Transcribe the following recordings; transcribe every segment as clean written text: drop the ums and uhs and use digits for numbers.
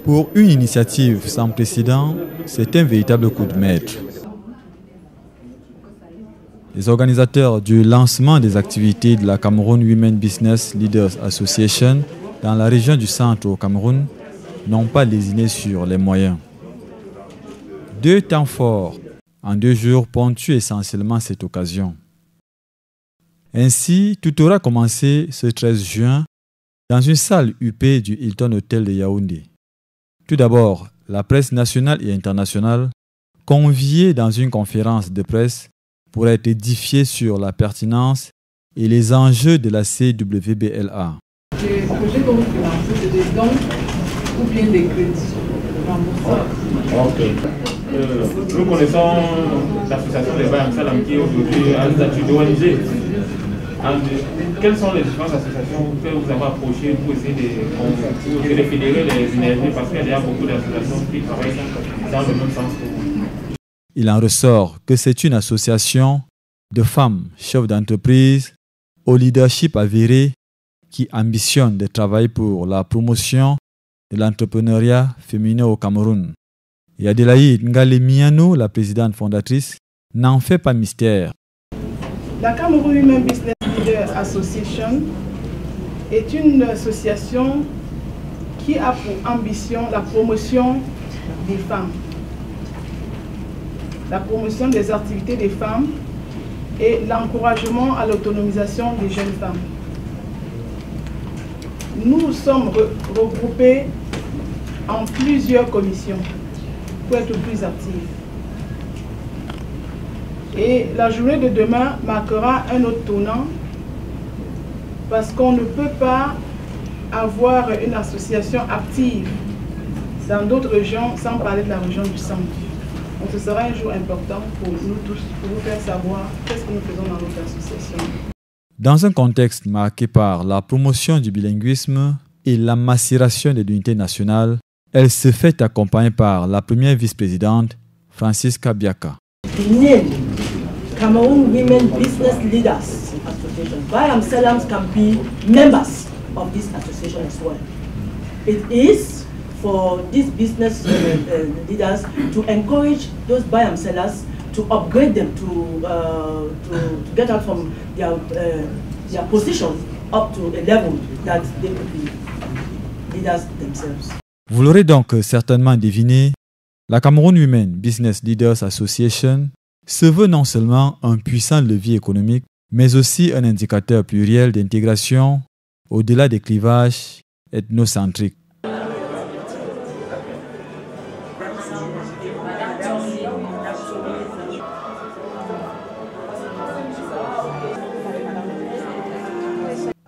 Pour une initiative sans précédent, c'est un véritable coup de maître. Les organisateurs du lancement des activités de la Cameroon Women Business Leaders Association dans la région du centre au Cameroun n'ont pas lésiné sur les moyens. 2 temps forts en 2 jours ponctuent essentiellement cette occasion. Ainsi, tout aura commencé ce 13 juin dans une salle huppée du Hilton Hotel de Yaoundé. Tout d'abord, la presse nationale et internationale, conviée dans une conférence de presse pour être édifiée sur la pertinence et les enjeux de la CWBLA. Les projets dont vous financez, c'est des dons ou bien des crédits remboursables. Nous connaissons l'association des Bayam Salam qui aujourd'hui a un statut d'ONG. Quelles sont les différentes associations que vous avez approchées pour essayer de fédérer les énergies, parce qu'il y a beaucoup d'associations qui travaillent dans le même sens que vous? Il en ressort que c'est une association de femmes chefs d'entreprise au leadership avéré qui ambitionne de travailler pour la promotion de l'entrepreneuriat féminin au Cameroun. Et Adélaïde Ngalemiano, la présidente fondatrice, n'en fait pas mystère. La Cameroun Women Business Leaders Association est une association qui a pour ambition la promotion des femmes, la promotion des activités des femmes et l'encouragement à l'autonomisation des jeunes femmes. Nous sommes regroupés en plusieurs commissions pour être plus actifs. Et la journée de demain marquera un autre tournant parce qu'on ne peut pas avoir une association active dans d'autres régions sans parler de la région du centre. Donc ce sera un jour important pour nous tous, pour vous faire savoir qu'est-ce que nous faisons dans notre association. Dans un contexte marqué par la promotion du bilinguisme et la macération de l'unité nationale, elle se fait accompagner par la première vice-présidente, Francisca Biaka. Cameroon Women Business Leaders Association. Bayam Salams can be members of this association as well. It is for these business leaders to encourage those Bayam sellers to upgrade them to get out from their position up to a level that they could be leaders themselves. Vous l'aurez donc certainement deviné, la Cameroon Women Business Leaders Association se veut non seulement un puissant levier économique, mais aussi un indicateur pluriel d'intégration au-delà des clivages ethnocentriques.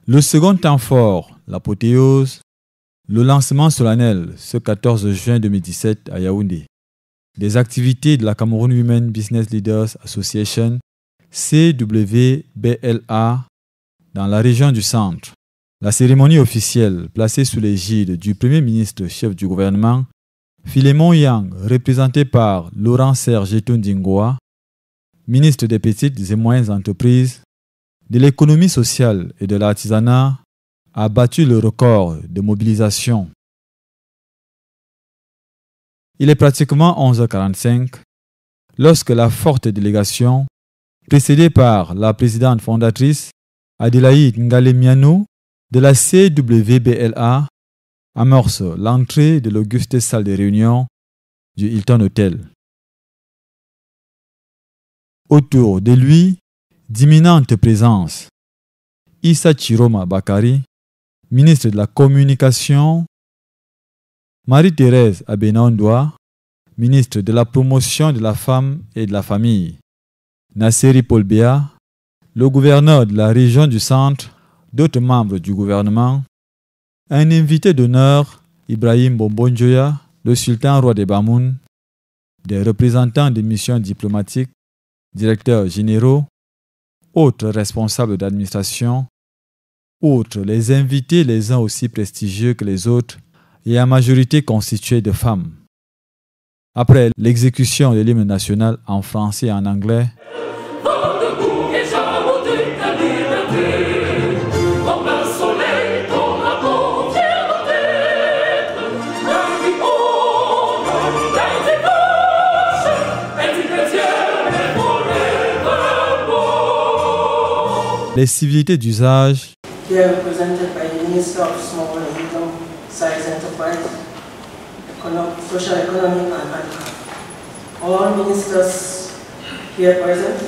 Le second temps fort, l'apothéose, le lancement solennel ce 14 juin 2017 à Yaoundé des activités de la Cameroon Women Business Leaders Association, CWBLA, dans la région du centre. La cérémonie officielle, placée sous l'égide du Premier ministre chef du gouvernement, Philémon Yang, représenté par Laurent Serge Etondingoa, ministre des Petites et Moyennes Entreprises, de l'économie sociale et de l'artisanat, a battu le record de mobilisation. Il est pratiquement 11h45 lorsque la forte délégation, précédée par la présidente fondatrice Adélaïde Ngalemiano de la CWBLA, amorce l'entrée de l'auguste salle de réunion du Hilton Hotel. Autour de lui, d'imminentes présences. Issa Chiroma Bakari, ministre de la Communication, Marie-Thérèse Abenondoa, ministre de la Promotion de la Femme et de la Famille, Nasseri Paul Béa, le gouverneur de la région du centre, d'autres membres du gouvernement, un invité d'honneur, Ibrahim Bombonjoya, le sultan roi des Bamoun, des représentants des missions diplomatiques, directeurs généraux, autres responsables d'administration, outre les invités les uns aussi prestigieux que les autres et en majorité constitués de femmes. Après l'exécution de l'hymne national en français et en anglais, les civilités d'usage, They are represented by the Minister of Small and Medium-Sized Enterprise, Social Economy and Handicraft. All ministers here present,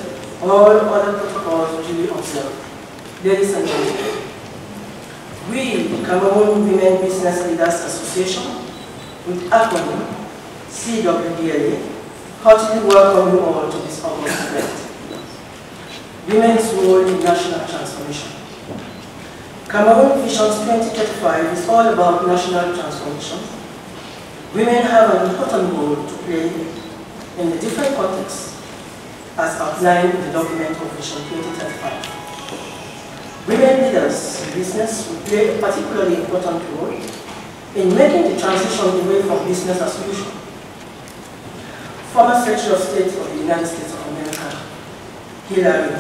all other protocols duly observed. Ladies and gentlemen, we, the Cameroon Women Business Leaders Association, with acronym CWBLA, heartily welcome you all to this August event. Women's role in national transformation. Cameroon Vision 2035 is all about national transformation. Women have an important role to play in the different contexts as outlined in the document of Vision 2035. Women leaders in business will play a particularly important role in making the transition away from business as usual. Former Secretary of State of the United States of America, Hillary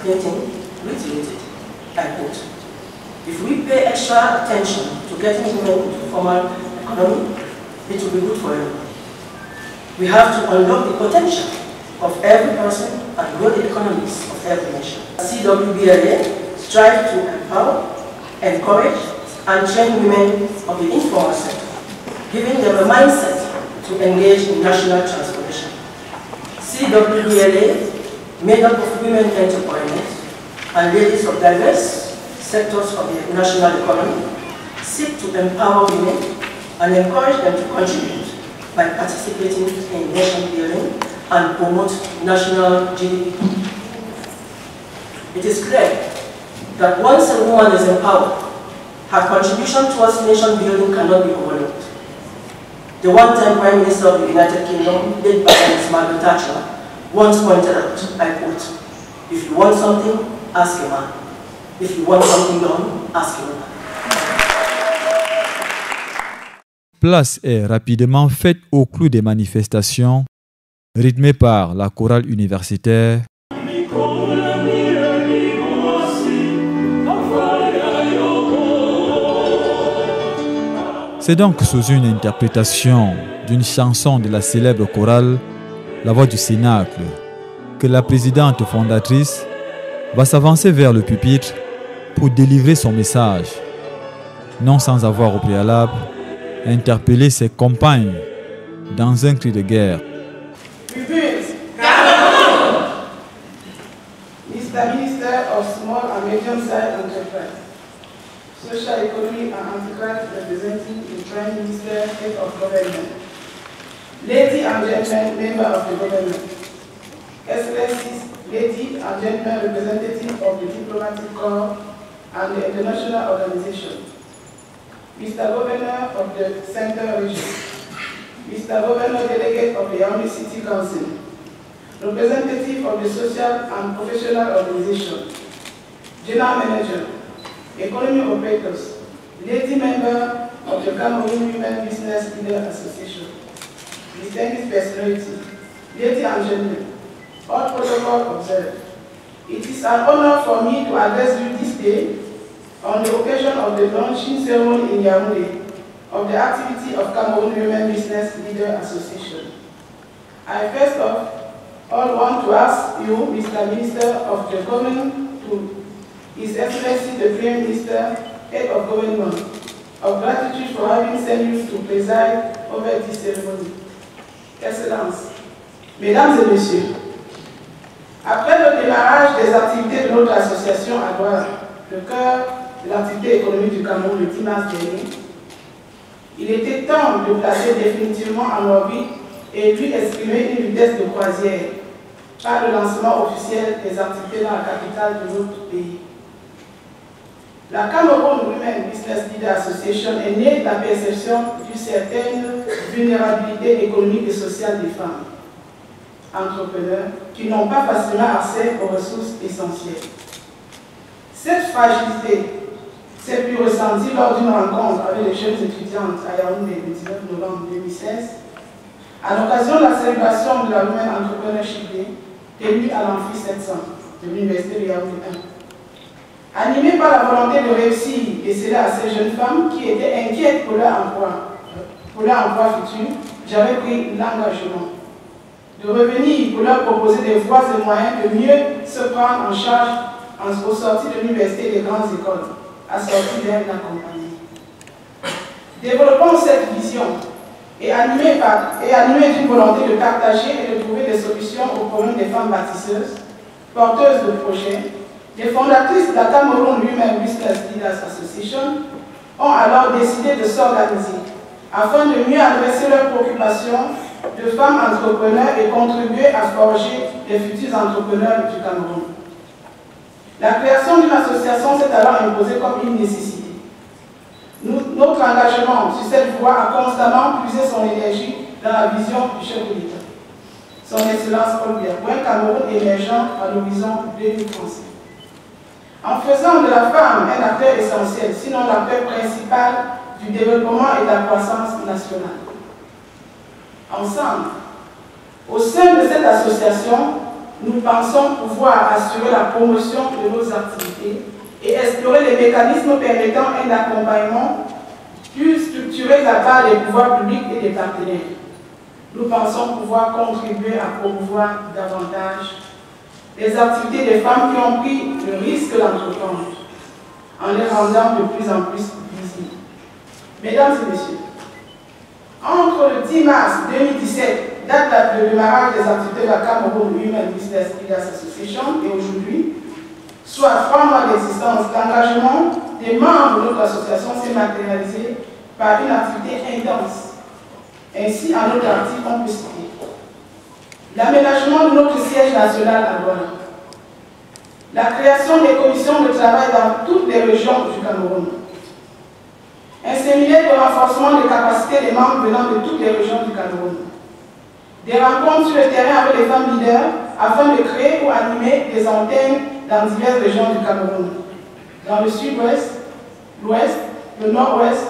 Clinton, reiterated, I quote, "If we pay extra attention to getting women into the formal economy, it will be good for everyone. We have to unlock the potential of every person and grow the economies of every nation." CWBLA strive to empower, encourage, and train women of the informal sector, giving them a mindset to engage in national transformation. CWBLA, made up of women entrepreneurs and ladies of diverse sectors of the national economy, seek to empower women and encourage them to contribute by participating in nation building and promote national GDP. It is clear that once a woman is empowered, her contribution towards nation building cannot be overlooked. The one-time Prime Minister of the United Kingdom, led by Ms. Margaret Thatcher, once pointed out, I quote, "If you want something, ask a man. If you want something done, ask a woman." Place est rapidement faite au clou des manifestations, rythmées par la chorale universitaire. C'est donc sous une interprétation d'une chanson de la célèbre chorale La Voix du Cénacle que la présidente fondatrice va s'avancer vers le pupitre pour délivrer son message, non sans avoir au préalable interpellé ses compagnes dans un cri de guerre. Mr. Minister of Small and Medium-Sized Enterprise, Social Economy and Handicraft representing the Prime Minister, Head of Government, Ladies and Gentlemen, Member of the Government, Excellencies, Ladies and Gentlemen, Representatives of the Diplomatic Corps and the International Organization, Mr. Governor of the Central Region, Mr. Governor Delegate of the Army City Council, Representative of the Social and Professional Organization, General Manager, Economy Operators, Lady Member of the Cameroon Women Business Leaders Association, distinguished personality, ladies and gentlemen, all protocol observed. It is an honor for me to address you this day on the occasion of the launching ceremony in Yaoundé of the activity of Cameroon Women Business Leaders Association. I first of all want to ask you, Mr. Minister of the Government, to His Excellency the Prime Minister, Head of Government, of gratitude for having sent you to preside over this ceremony. Excellences, Mesdames et Messieurs, après le démarrage des activités de notre association à Douala, le cœur de l'activité économique du Cameroun le 10 mars dernier, il était temps de placer définitivement en orbite et lui exprimer une vitesse de croisière par le lancement officiel des activités dans la capitale de notre pays. La Cameroun Women Business Leaders Association est née de la perception d'une certaine vulnérabilité économique et sociale des femmes entrepreneurs qui n'ont pas facilement accès aux ressources essentielles. Cette fragilité s'est plus ressentie lors d'une rencontre avec les jeunes étudiantes à Yaoundé le 19 novembre 2016, à l'occasion de la célébration de la Women Entrepreneurship Day tenue à l'Amphi 700 de l'Université de Yaoundé 1. Animée par la volonté de réussir et céder à ces jeunes femmes qui étaient inquiètes pour leur emploi futur, j'avais pris l'engagement de revenir pour leur proposer des voies et moyens de mieux se prendre en charge aux sorties de l'université et des grandes écoles, assorties d'elles d'accompagner. Développons cette vision et animée d'une volonté de partager et de trouver des solutions aux problèmes des femmes bâtisseuses, porteuses de projets, les fondatrices de la Cameroun Women Business Leaders Association ont alors décidé de s'organiser afin de mieux adresser leurs préoccupations de femmes entrepreneurs et contribuer à forger les futurs entrepreneurs du Cameroun. La création d'une association s'est alors imposée comme une nécessité. Notre engagement sur cette voie a constamment puisé son énergie dans la vision du chef de l'État, son Excellence Paul Biya, pour un Cameroun émergent à l'horizon 2035. En faisant de la femme un acteur essentiel, sinon l'acteur principal du développement et de la croissance nationale. Ensemble, au sein de cette association, nous pensons pouvoir assurer la promotion de nos activités et explorer les mécanismes permettant un accompagnement plus structuré de la part des pouvoirs publics et des partenaires. Nous pensons pouvoir contribuer à promouvoir davantage les activités des femmes qui ont pris le risque d'entreprendre, en les rendant de plus en plus visibles. Mesdames et messieurs, entre le 10 mars 2017, date de démarrage des activités de la Cameroun Women Business Leaders Association, et aujourd'hui, soit 3 mois d'existence, l'engagement des membres de notre association s'est matérialisé par une activité intense. Ainsi, à notre article, on peut citer l'aménagement de notre siège national à Douala, la création des commissions de travail dans toutes les régions du Cameroun, un séminaire de renforcement des capacités des membres venant de toutes les régions du Cameroun, des rencontres sur le terrain avec les femmes leaders afin de créer ou animer des antennes dans diverses régions du Cameroun, dans le sud-ouest, l'ouest, le nord-ouest,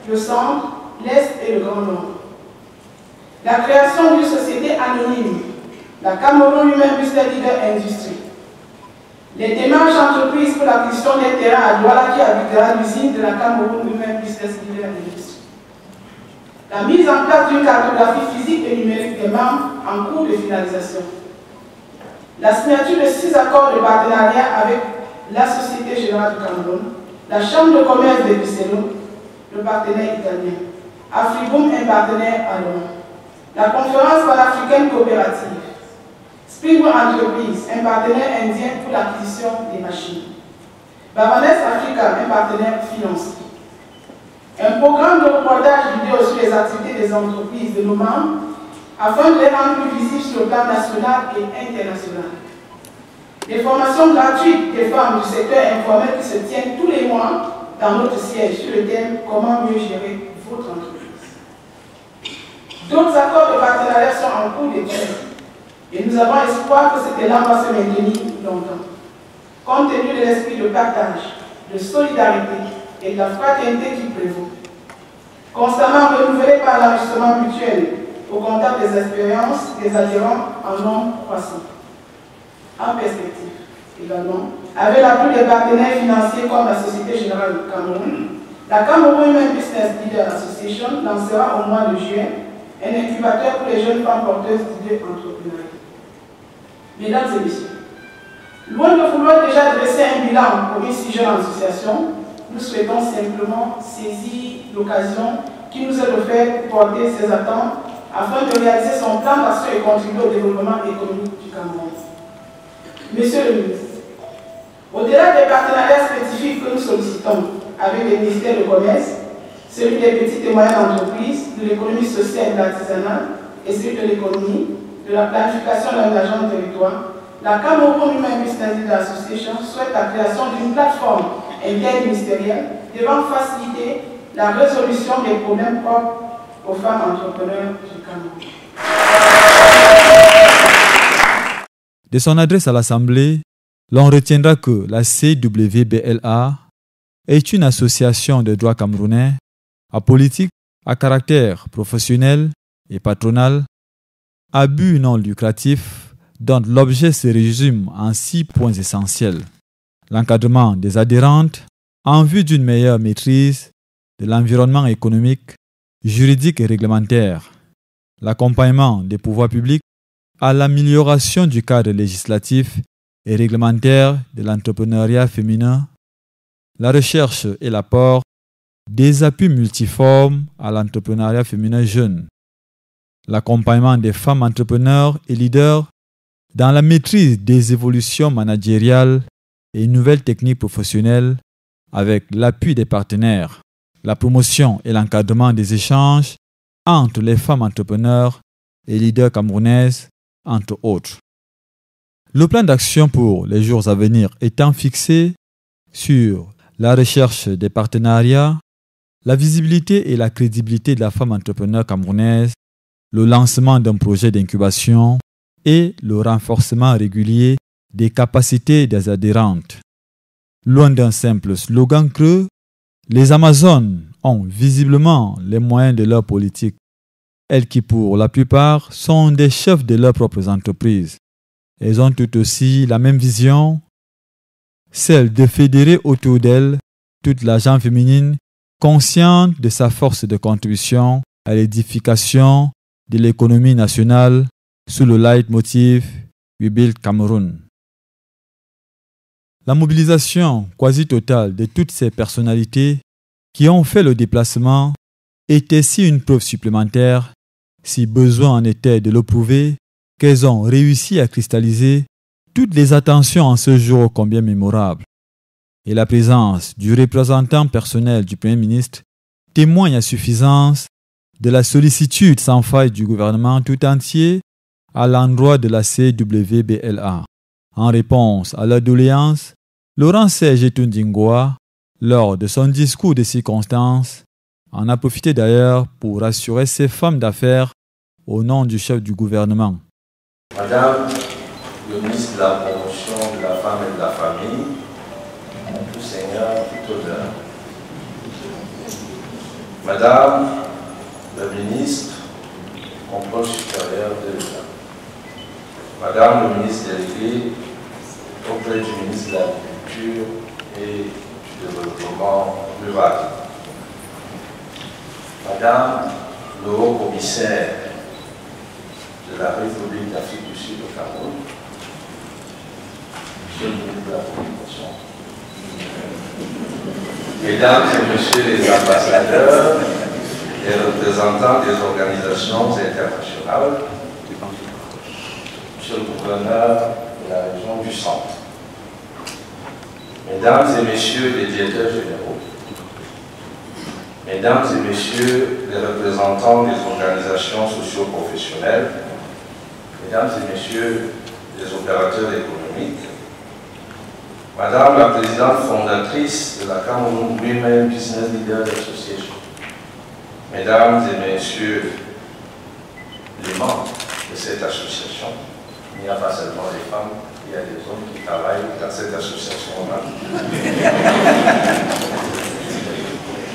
le centre, l'est et le grand nord. La création d'une société anonyme, la Cameroun Women Business Leader Industry. Les démarches entreprises pour l'acquisition des terrains à Douala qui habitera l'usine de la Cameroun Women Business Leader Industry. La mise en place d'une cartographie physique et numérique des membres en cours de finalisation. La signature de 6 accords de partenariat avec la Société Générale du Cameroun, la Chambre de commerce de Bruxelles, le partenaire italien, Afriboom, un partenaire allemand, la conférence panafricaine coopérative, Springboard Entreprise, un partenaire indien pour l'acquisition des machines, Bavanes Africa, un partenaire financier. Un programme de reportage vidéo sur les activités des entreprises de nos membres afin de les rendre plus visibles sur le plan national et international. Des formations gratuites des femmes du secteur informel qui se tiennent tous les mois dans notre siège sur le thème « Comment mieux gérer votre entreprise ». D'autres accords de partenariat sont en cours d'étude et nous avons espoir que cet élan va se maintenir longtemps. Compte tenu de l'esprit de partage, de solidarité et de la fraternité qui prévaut. Constamment renouvelé par l'enrichissement mutuel au contact des expériences des adhérents en nombre croissant. En perspective, également, avec l'appui des partenaires financiers comme la Société Générale du Cameroun, la Cameroun Women Business Leaders Association lancera au mois de juin un incubateur pour les jeunes femmes porteuses d'idées entrepreneuriales. Mesdames et messieurs, loin de vouloir déjà dresser un bilan pour une si jeune association, nous souhaitons simplement saisir l'occasion qui nous est offerte pour porter ses attentes afin de réaliser son plan d'action et contribuer au développement économique du Cameroun. Monsieur le ministre, au-delà des partenariats spécifiques que nous sollicitons avec les ministères du Commerce, celui des petites et moyennes entreprises, de l'économie sociale et de l'artisanat, et celui de l'économie, de la planification de l'aménagement du territoire, la Cameroun Women Business Leaders Association souhaite la création d'une plateforme interministérielle devant faciliter la résolution des problèmes propres aux femmes entrepreneurs du Cameroun. De son adresse à l'Assemblée, l'on retiendra que la CWBLA est une association de droit camerounais apolitique à caractère professionnel et patronal, à but non lucratif, dont l'objet se résume en 6 points essentiels. L'encadrement des adhérentes en vue d'une meilleure maîtrise de l'environnement économique, juridique et réglementaire, l'accompagnement des pouvoirs publics à l'amélioration du cadre législatif et réglementaire de l'entrepreneuriat féminin, la recherche et l'apport des appuis multiformes à l'entrepreneuriat féminin jeune, l'accompagnement des femmes entrepreneurs et leaders dans la maîtrise des évolutions managériales et nouvelles techniques professionnelles avec l'appui des partenaires, la promotion et l'encadrement des échanges entre les femmes entrepreneurs et leaders camerounaises, entre autres. Le plan d'action pour les jours à venir étant fixé sur la recherche des partenariats, la visibilité et la crédibilité de la femme entrepreneur camerounaise, le lancement d'un projet d'incubation et le renforcement régulier des capacités des adhérentes. Loin d'un simple slogan creux, les Amazones ont visiblement les moyens de leur politique, elles qui pour la plupart sont des chefs de leurs propres entreprises. Elles ont tout aussi la même vision, celle de fédérer autour d'elles toute la gente féminine consciente de sa force de contribution à l'édification de l'économie nationale sous le leitmotiv We Build Cameroon. La mobilisation quasi totale de toutes ces personnalités qui ont fait le déplacement est ainsi une preuve supplémentaire, si besoin en était de le prouver, qu'elles ont réussi à cristalliser toutes les attentions en ce jour ô combien mémorable. Et la présence du représentant personnel du Premier ministre témoigne à suffisance de la sollicitude sans faille du gouvernement tout entier à l'endroit de la CWBLA. En réponse à leur doléance, Laurent Serge Etundingwa, lors de son discours de circonstance, en a profité d'ailleurs pour rassurer ces femmes d'affaires au nom du chef du gouvernement. Madame le ministre de la Promotion de la Femme et de la Famille, en tout seigneur, tout honneur. Madame le ministre, contrôle supérieur de l'État. Madame le ministre délégué auprès du ministre de l'Agriculture et du Développement rural. Madame le haut-commissaire de la République d'Afrique du Sud au Cameroun, Monsieur le ministre de la Communication, Mesdames et Messieurs les ambassadeurs, les représentants des organisations internationales, Monsieur le gouverneur de la région du Centre, Mesdames et Messieurs les directeurs généraux, Mesdames et Messieurs les représentants des organisations socio-professionnelles, Mesdames et Messieurs les opérateurs économiques, Madame la Présidente fondatrice de la Cameroun Women Business Leaders Association, Mesdames et Messieurs les membres de cette association, il n'y a pas seulement les femmes, il y a des hommes qui travaillent dans cette association-là.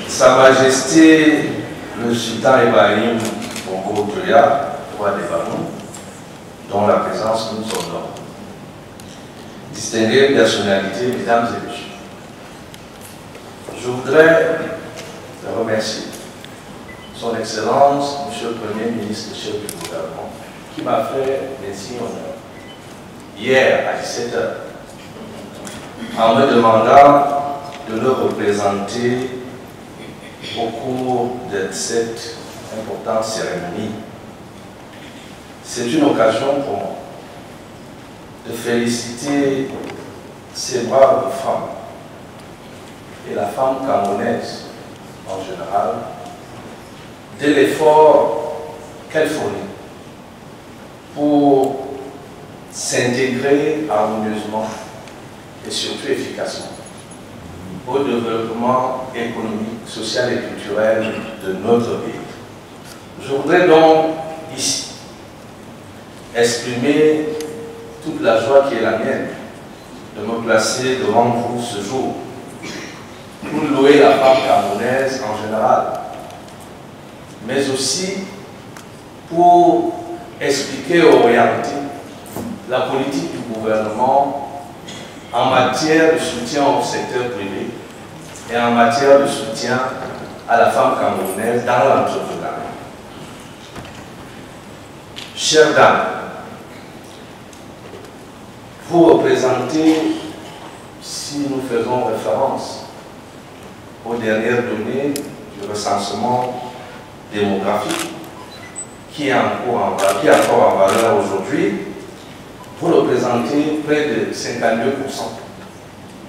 Sa Majesté le Sultan Ibrahim Bongo Toya, roi des Bamou, dont la présence nous honore. Distinguées personnalités, mesdames et messieurs, je voudrais remercier Son Excellence, Monsieur le Premier ministre, chef du gouvernement, qui m'a fait l'insigne honneur hier à 17h en me demandant de le représenter au cours de cette importante cérémonie. C'est une occasion pour moi de féliciter ces braves femmes et la femme camerounaise en général de l'effort qu'elles fournissent pour s'intégrer harmonieusement et surtout efficacement au développement économique, social et culturel de notre pays. Je voudrais donc ici exprimer toute la joie qui est la mienne de me placer devant vous ce jour pour louer la femme camerounaise en général, mais aussi pour expliquer et orienter la politique du gouvernement en matière de soutien au secteur privé et en matière de soutien à la femme camerounaise dans l'entrepreneuriat. Chères dames, vous représentez, si nous faisons référence aux dernières données du recensement démographique qui est encore en valeur aujourd'hui, vous représentez près de 52%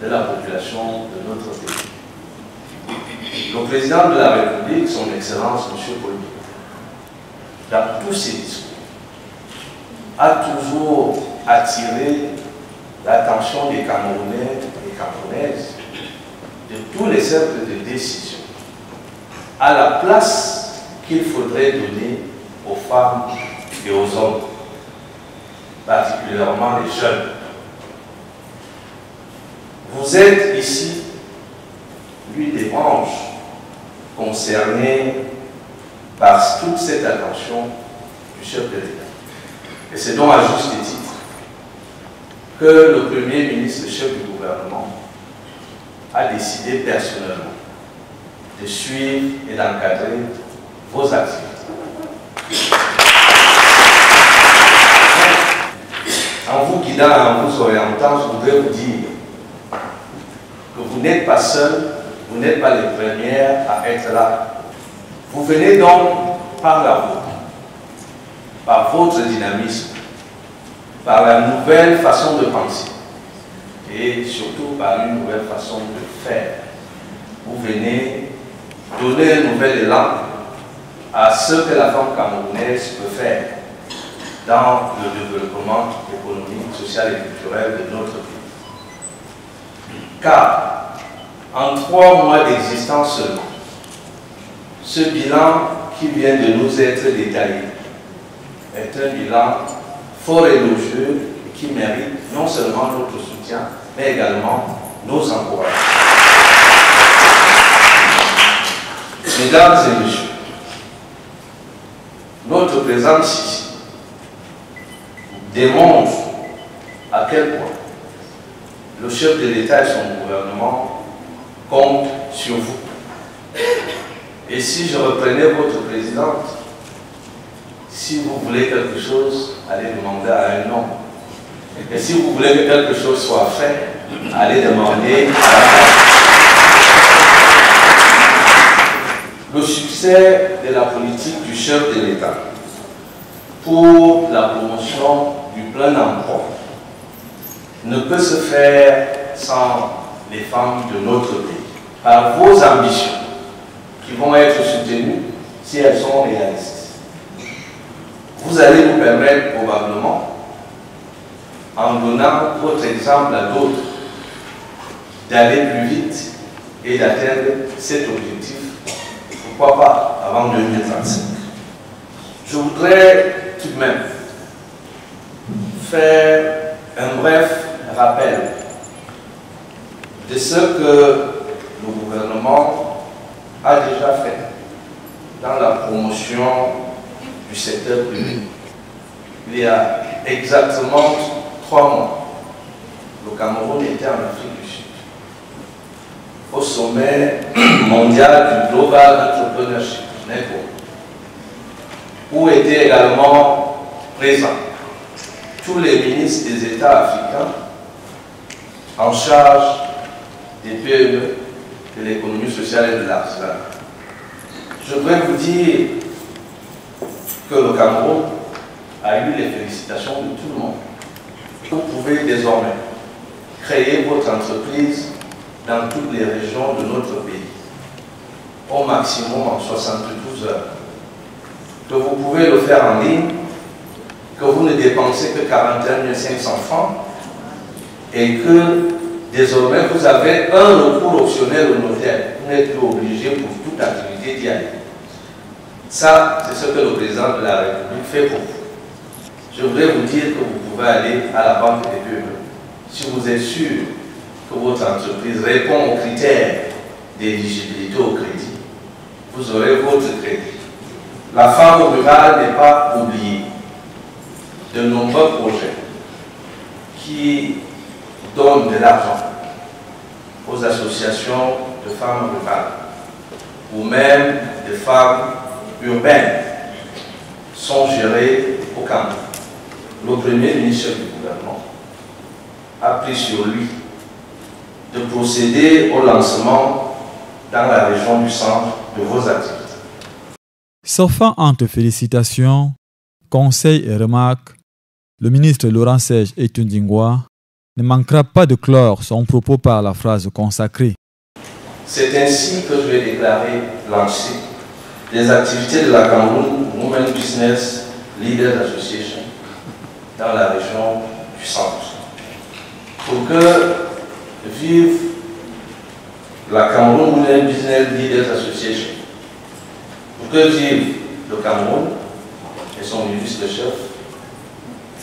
de la population de notre pays. Le président de la République, son Excellence M. Paul Biya, dans tous ses discours, a toujours attiré l'attention des Camerounais et Camerounaises de tous les cercles de décision à la place qu'il faudrait donner aux femmes et aux hommes, particulièrement les jeunes. Vous êtes ici l'une des branches concernées par toute cette attention du chef de l'État. Et c'est donc à juste titre que le Premier ministre, le chef du gouvernement, a décidé personnellement de suivre et d'encadrer vos activités. En vous guidant, en vous orientant, je voudrais vous dire que vous n'êtes pas seul, vous n'êtes pas les premières à être là. Vous venez donc par la vôtre, par votre dynamisme, par la nouvelle façon de penser et surtout par une nouvelle façon de faire. Vous venez donner un nouvel élan à ce que la femme camerounaise peut faire dans le développement économique, social et culturel de notre pays. Car en 3 mois d'existence seulement, ce bilan qui vient de nous être détaillé est un bilan fort élogieux et qui mérite non seulement notre soutien, mais également nos encouragements. Mesdames et messieurs, notre présence ici démontre à quel point le chef de l'État et son gouvernement comptent sur vous. Et si je reprenais votre présidente, si vous voulez quelque chose, allez demander à un homme. Et si vous voulez que quelque chose soit fait, allez demander à la femme. Le succès de la politique du chef de l'État pour la promotion du plein emploi ne peut se faire sans les femmes de notre pays, par vos ambitions qui vont être soutenues si elles sont réalistes. Vous allez nous permettre probablement, en donnant votre exemple à d'autres, d'aller plus vite et d'atteindre cet objectif, pourquoi pas, avant 2035. Je voudrais tout de même faire un bref rappel de ce que le gouvernement a déjà fait dans la promotion du secteur privé. Il y a exactement 3 mois, le Cameroun était en Afrique du Sud, au sommet mondial du Global Entrepreneurship Network, où étaient également présents tous les ministres des États africains en charge des PME, de l'économie sociale et de l'artisanat. Je voudrais vous dire que le Cameroun a eu les félicitations de tout le monde. Vous pouvez désormais créer votre entreprise dans toutes les régions de notre pays, au maximum en 72 heures. Que vous pouvez le faire en ligne que vous ne dépensez que 41 500 francs et que désormais vous avez un recours optionnel au notaire. Vous n'êtes plus obligé pour toute activité d'y aller. Ça, c'est ce que le président de la République fait pour vous. Je voudrais vous dire que vous pouvez aller à la Banque des PME. Si vous êtes sûr que votre entreprise répond aux critères d'éligibilité au crédit, vous aurez votre crédit. La femme rurale n'est pas oubliée. De nombreux projets qui donnent de l'argent aux associations de femmes rurales ou même de femmes urbaines sont gérés au Cameroun. Le premier ministre du gouvernement a pris sur lui de procéder au lancement dans la région du centre de vos activités. S'offrant entre félicitations, conseils et remarques, le ministre Laurent Serge Etundingwa ne manquera pas de clore son propos par la phrase consacrée. C'est ainsi que je vais déclarer lancer les activités de la Cameroun Women Business Leaders Association dans la région du centre. Pour que vive la Cameroun Women Business Leaders Association, pour que vive le Cameroun et son illustre chef,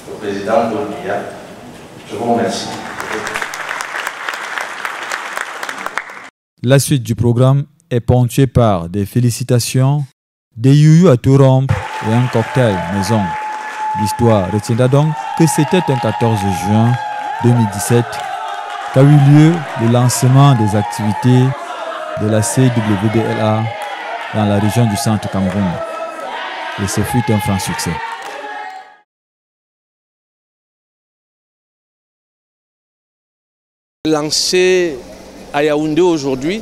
le président Paul Biya. Je vous remercie. La suite du programme est ponctuée par des félicitations, des youyou à tout rompre et un cocktail maison. L'histoire retiendra donc que c'était un 14 juin 2017 qu'a eu lieu le lancement des activités de la CWBLA dans la région du centre Cameroun. Et ce fut un franc succès. Lancé à Yaoundé aujourd'hui,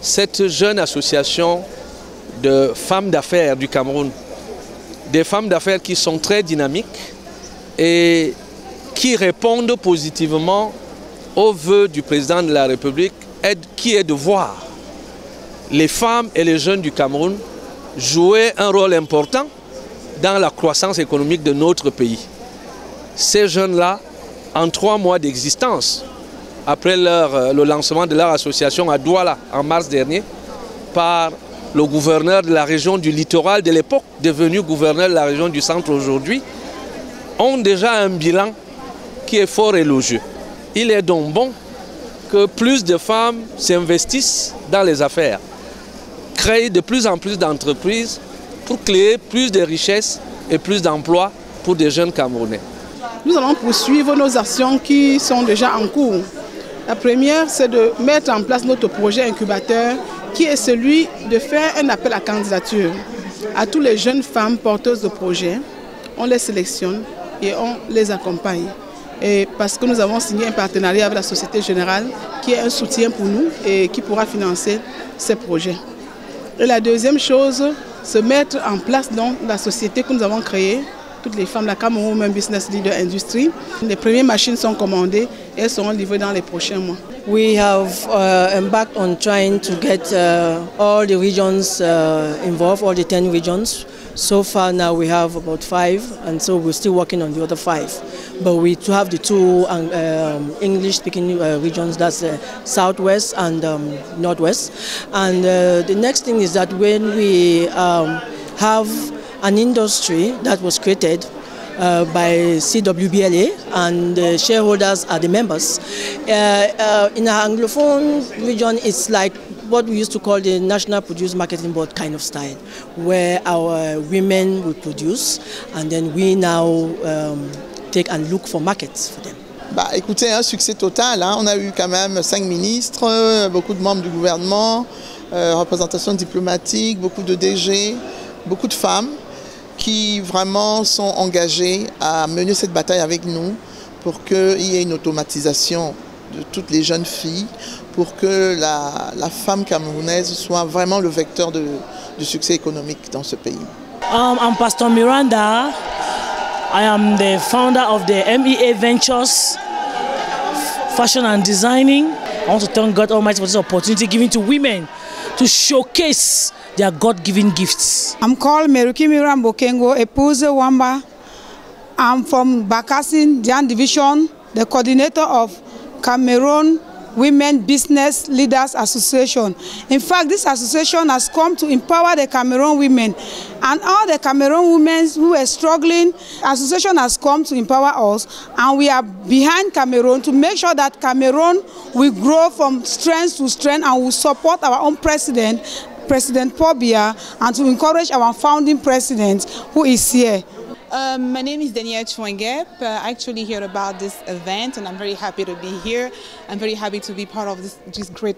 cette jeune association de femmes d'affaires du Cameroun, des femmes d'affaires qui sont très dynamiques et qui répondent positivement aux vœux du président de la République, qui est de voir les femmes et les jeunes du Cameroun jouer un rôle important dans la croissance économique de notre pays. Ces jeunes-là, en 3 mois d'existence, après le lancement de leur association à Douala en mars dernier, par le gouverneur de la région du littoral de l'époque, devenu gouverneur de la région du centre aujourd'hui, ont déjà un bilan qui est fort élogieux. Il est donc bon que plus de femmes s'investissent dans les affaires, créent de plus en plus d'entreprises pour créer plus de richesses et plus d'emplois pour des jeunes Camerounais. Nous allons poursuivre nos actions qui sont déjà en cours. La première, c'est de mettre en place notre projet incubateur qui est celui de faire un appel à candidature à toutes les jeunes femmes porteuses de projets. On les sélectionne et on les accompagne. Et parce que nous avons signé un partenariat avec la Société Générale qui est un soutien pour nous et qui pourra financer ces projets. Et la deuxième chose, c'est mettre en place donc la société que nous avons créée, toutes les femmes de la Cameroun Women Business Leader Industry. Les premières machines sont commandées et elles seront livrées dans les prochains mois. We have embarked on trying to get all the regions involved, all the 10 regions. So far now we have about 5, and so we're still working on the other 5. But we have the 2 English-speaking regions, that's Southwest and Northwest. And the next thing is that when we have an industry that was created by CWBLA, and the shareholders are the members. In our Anglophone region, it's like what we used to call the National Produce Marketing Board kind of style, where our women will produce, and then we now take and look for markets for them. Bah, écoutez, un succès total, hein. On a eu quand même 5 ministres, beaucoup de membres du gouvernement, représentation diplomatique, beaucoup de DG, beaucoup de femmes qui vraiment sont engagées à mener cette bataille avec nous pour qu'il y ait une automatisation de toutes les jeunes filles, pour que la femme camerounaise soit vraiment le vecteur de succès économique dans ce pays. I'm Pastor Miranda. I am the founder of the MEA Ventures, Fashion and Designing. I want to thank God Almighty for this opportunity given to women to showcase their God-given gifts. I'm called Merukimi Rambokengo, épouse Wamba I'm from Bakassin Dian Division, the coordinator of Cameroon Women Business Leaders Association. In fact, this association has come to empower the Cameroon women, and all the Cameroon women who are struggling, association has come to empower us, and we are behind Cameroon to make sure that Cameroon will grow from strength to strength, and will support our own president, President Paul Biya, and to encourage our founding president who is here. My name is Danielle Chouengep. I actually heard about this event and I'm very happy to be here. I'm very happy to be part of this great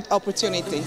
opportunity.